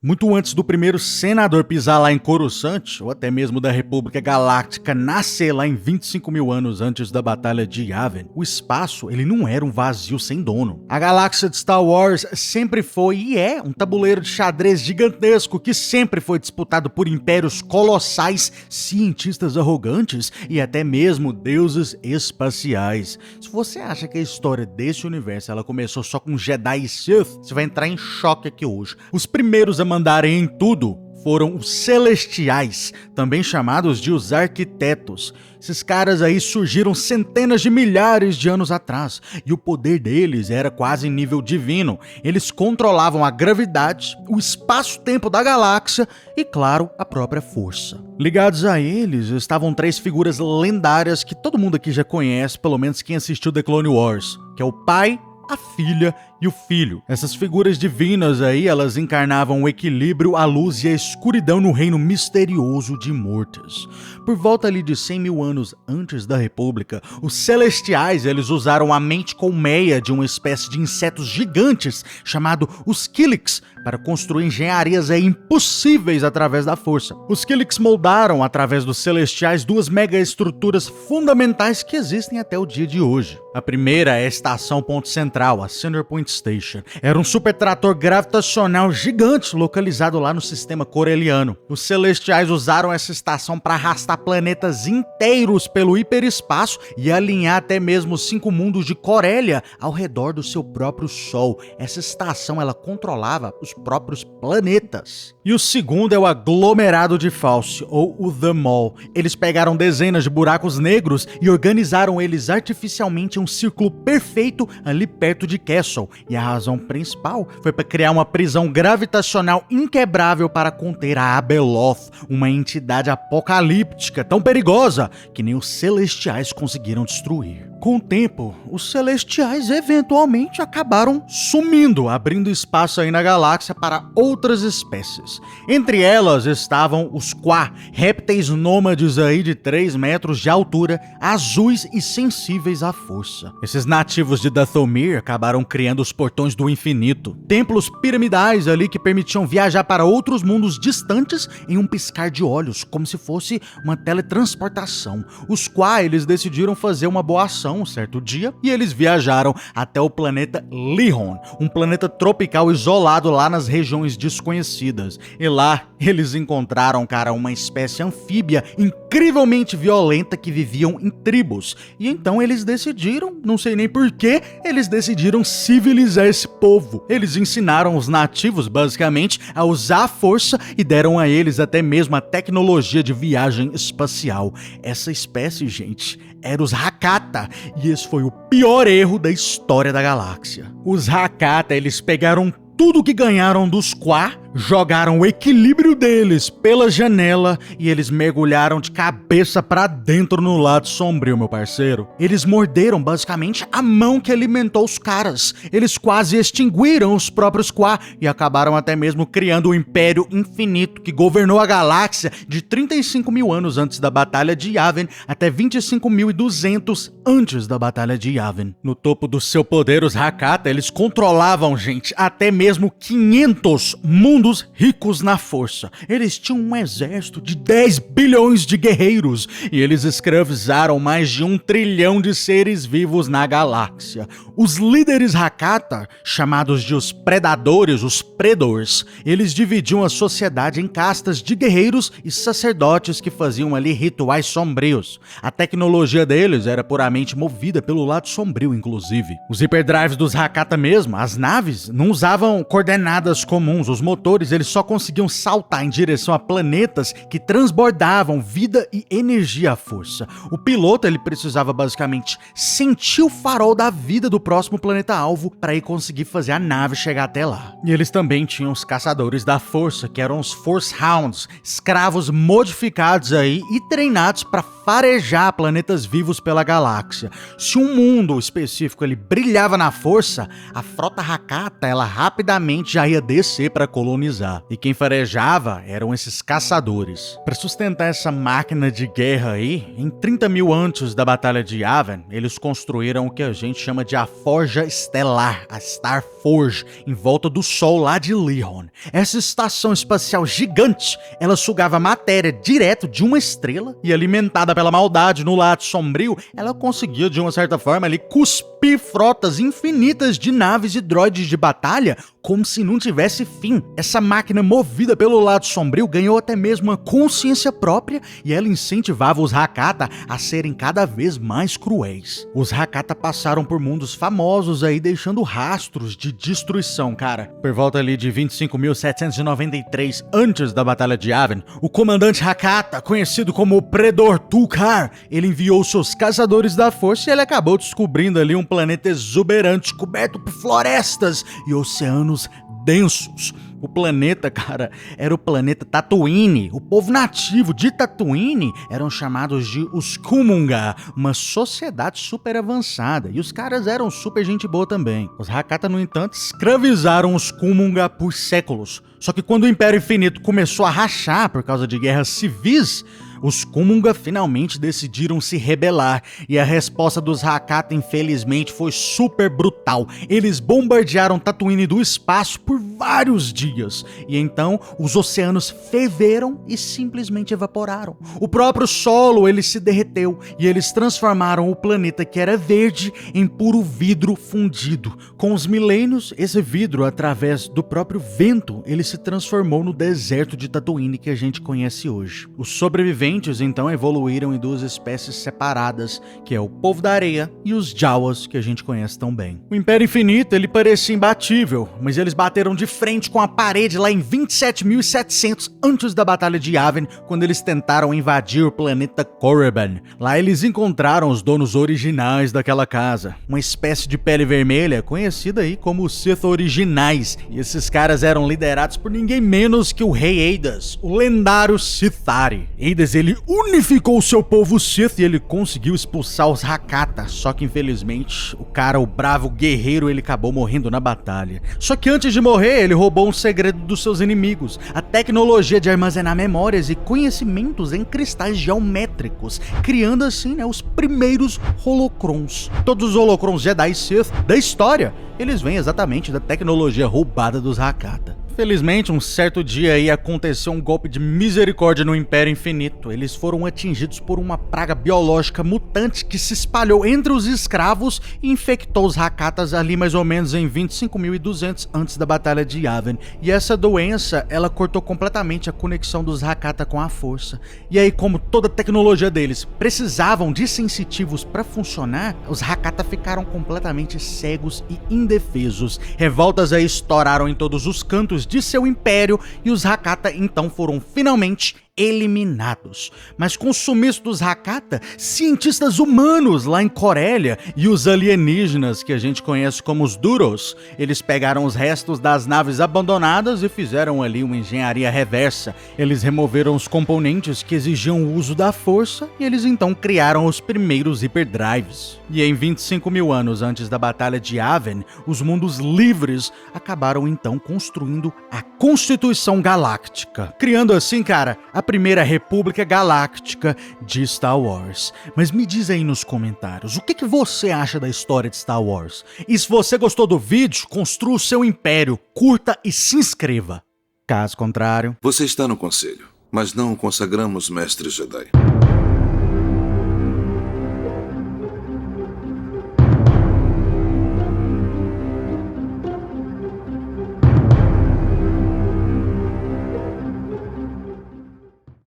Muito antes do primeiro senador pisar lá em Coruscant, ou até mesmo da República Galáctica nascer lá em 25 mil anos antes da Batalha de Yavin, o espaço ele não era um vazio sem dono. A galáxia de Star Wars sempre foi e é um tabuleiro de xadrez gigantesco que sempre foi disputado por impérios colossais, cientistas arrogantes e até mesmo deuses espaciais. Se você acha que a história desse universo ela começou só com Jedi e Sith, você vai entrar em choque aqui hoje. Os primeiros a mandarem em tudo foram os Celestiais, também chamados de os Arquitetos. Esses caras aí surgiram centenas de milhares de anos atrás, e o poder deles era quase nível divino. Eles controlavam a gravidade, o espaço-tempo da galáxia e, claro, a própria força. Ligados a eles estavam três figuras lendárias que todo mundo aqui já conhece, pelo menos quem assistiu The Clone Wars, que é o pai, a filha e o filho. Essas figuras divinas aí, elas encarnavam o equilíbrio, a luz e a escuridão no reino misterioso de Mortis. Por volta ali de 100 mil anos antes da República, os Celestiais, eles usaram a mente colmeia de uma espécie de insetos gigantes chamado os Killiks para construir engenharias impossíveis através da força. Os Killiks moldaram, através dos Celestiais, duas megaestruturas fundamentais que existem até o dia de hoje. A primeira é a Estação Ponto Central, a Center Point Station. Era um super trator gravitacional gigante localizado lá no sistema coreliano. Os Celestiais usaram essa estação para arrastar planetas inteiros pelo hiperespaço e alinhar até mesmo 5 mundos de Corelia ao redor do seu próprio Sol. Essa estação ela controlava os próprios planetas. E o segundo é o aglomerado de Fauci, ou o The Maw. Eles pegaram dezenas de buracos negros e organizaram eles artificialmente em um círculo perfeito ali perto de Castle. E a razão principal foi para criar uma prisão gravitacional inquebrável para conter a Abeloth, uma entidade apocalíptica tão perigosa que nem os Celestiais conseguiram destruir. Com o tempo, os Celestiais eventualmente acabaram sumindo, abrindo espaço aí na galáxia para outras espécies. Entre elas estavam os Qua, répteis nômades aí de 3 metros de altura, azuis e sensíveis à força. Esses nativos de Dathomir acabaram criando os portões do infinito, templos piramidais ali que permitiam viajar para outros mundos distantes em um piscar de olhos, como se fosse uma teletransportação. Os Qua, eles decidiram fazer uma boa ação um certo dia e eles viajaram até o planeta Lihon, um planeta tropical isolado lá nas regiões desconhecidas. E lá eles encontraram, cara, uma espécie anfíbia incrivelmente violenta que viviam em tribos. E então eles decidiram, não sei nem porquê, eles decidiram civilizar esse povo. Eles ensinaram os nativos, basicamente, a usar a força e deram a eles até mesmo a tecnologia de viagem espacial. Essa espécie, gente, era os Hakata, e esse foi o pior erro da história da galáxia. Os Hakata, eles pegaram tudo que ganharam dos Qua, jogaram o equilíbrio deles pela janela e eles mergulharam de cabeça pra dentro no lado sombrio, meu parceiro. Eles morderam basicamente a mão que alimentou os caras. Eles quase extinguiram os próprios Qua e acabaram até mesmo criando o Império Infinito que governou a galáxia de 35 mil anos antes da Batalha de Yavin até 25.200 antes da Batalha de Yavin. No topo do seu poder, os Hakata, eles controlavam, gente, até mesmo 500 mundos ricos na força. Eles tinham um exército de 10 bilhões de guerreiros e eles escravizaram mais de 1 trilhão de seres vivos na galáxia. Os líderes Hakata, chamados de os Predadores, os Predors, eles dividiam a sociedade em castas de guerreiros e sacerdotes que faziam ali rituais sombrios. A tecnologia deles era puramente movida pelo lado sombrio, inclusive. Os hiperdrives dos Hakata mesmo, as naves, não usavam coordenadas comuns. Os motores eles só conseguiam saltar em direção a planetas que transbordavam vida e energia à força. O piloto ele precisava basicamente sentir o farol da vida do próximo planeta-alvo para ir conseguir fazer a nave chegar até lá. E eles também tinham os caçadores da força, que eram os Force Hounds, escravos modificados aí e treinados para farejar planetas vivos pela galáxia. Se um mundo específico ele brilhava na força, a frota Hakata ela rapidamente já ia descer para colonizar colonizar. E quem farejava eram esses caçadores. Para sustentar essa máquina de guerra aí, em 30 mil antes da Batalha de Yavin, eles construíram o que a gente chama de a Forja Estelar, a Star Forge, em volta do Sol lá de Lihon. Essa estação espacial gigante, ela sugava matéria direto de uma estrela e, alimentada pela maldade no lado sombrio, ela conseguia de uma certa forma ali cuspir frotas infinitas de naves e droides de batalha como se não tivesse fim. Essa máquina movida pelo lado sombrio ganhou até mesmo uma consciência própria e ela incentivava os Hakata a serem cada vez mais cruéis. Os Hakata passaram por mundos famosos aí, deixando rastros de destruição, cara. Por volta ali de 25.793 antes da Batalha de Yavin, o comandante Hakata, conhecido como o Predor Tulkar, ele enviou seus caçadores da força e ele acabou descobrindo ali um planeta exuberante, coberto por florestas e oceanos densos. O planeta, cara, era o planeta Tatooine. O povo nativo de Tatooine eram chamados de os Kumunga, uma sociedade super avançada. E os caras eram super gente boa também. Os Hakata, no entanto, escravizaram os Kumunga por séculos. Só que quando o Império Infinito começou a rachar por causa de guerras civis, os Kumunga finalmente decidiram se rebelar, e a resposta dos Hakata, infelizmente, foi super brutal. Eles bombardearam Tatooine do espaço por vários dias, e então os oceanos ferveram e simplesmente evaporaram. O próprio solo, ele se derreteu, e eles transformaram o planeta que era verde em puro vidro fundido. Com os milênios, esse vidro, através do próprio vento, ele se transformou no deserto de Tatooine que a gente conhece hoje. Os sobreviventes então evoluíram em duas espécies separadas, que é o povo da areia e os Jawas, que a gente conhece tão bem. O Império Infinito, ele parecia imbatível, mas eles bateram de frente com a parede lá em 27.700 antes da Batalha de Yavin, quando eles tentaram invadir o planeta Korriban. Lá eles encontraram os donos originais daquela casa, uma espécie de pele vermelha conhecida aí como os Sith originais, e esses caras eram liderados por ninguém menos que o Rei Eidas, o lendário Sithari. Eidas, ele unificou o seu povo Sith e ele conseguiu expulsar os Hakata, só que infelizmente o bravo guerreiro, ele acabou morrendo na batalha. Só que antes de morrer, ele roubou um segredo dos seus inimigos, a tecnologia de armazenar memórias e conhecimentos em cristais geométricos, criando assim, os primeiros holocrons. Todos os holocrons Jedi Sith da história, eles vêm exatamente da tecnologia roubada dos Hakata. Felizmente, um certo dia aí aconteceu um golpe de misericórdia no Império Infinito. Eles foram atingidos por uma praga biológica mutante que se espalhou entre os escravos e infectou os Hakatas ali mais ou menos em 25.200 antes da Batalha de Yavin. E essa doença, ela cortou completamente a conexão dos Hakata com a força. E aí, como toda a tecnologia deles precisavam de sensitivos para funcionar, os Hakata ficaram completamente cegos e indefesos. Revoltas aí estouraram em todos os cantos de seu império e os Hakata então foram finalmente eliminados. Mas com o sumiço dos Hakata, cientistas humanos lá em Corellia e os alienígenas que a gente conhece como os Duros, eles pegaram os restos das naves abandonadas e fizeram ali uma engenharia reversa. Eles removeram os componentes que exigiam o uso da força e eles então criaram os primeiros hyperdrives. E em 25 mil anos antes da Batalha de Yavin, os mundos livres acabaram então construindo a Constituição Galáctica, criando assim, cara, a Primeira República Galáctica de Star Wars. Mas me diz aí nos comentários, o que você acha da história de Star Wars? E se você gostou do vídeo, construa o seu império, curta e se inscreva. Caso contrário... Você está no conselho, mas não o consagramos mestre Jedi.